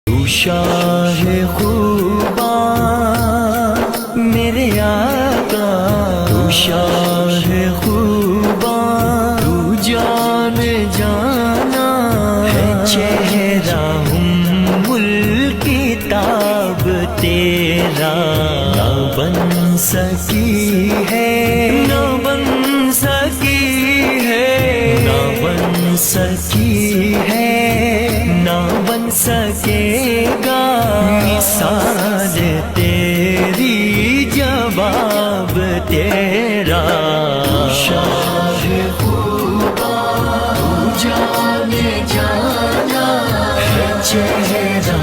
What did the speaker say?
تو شاہ خوباں میرے آقا، تو شاہ خوباں، تو جان جانا ہے چہرہ الکتاب تیرا، نہ بن سکی ہے، نہ بن سکی ہے، نہ بن سکی ہے، نہ بن سکے گا مثال تیری، جواب تیرا۔ شاہ خوباں تو جان جانا ہے چہرہ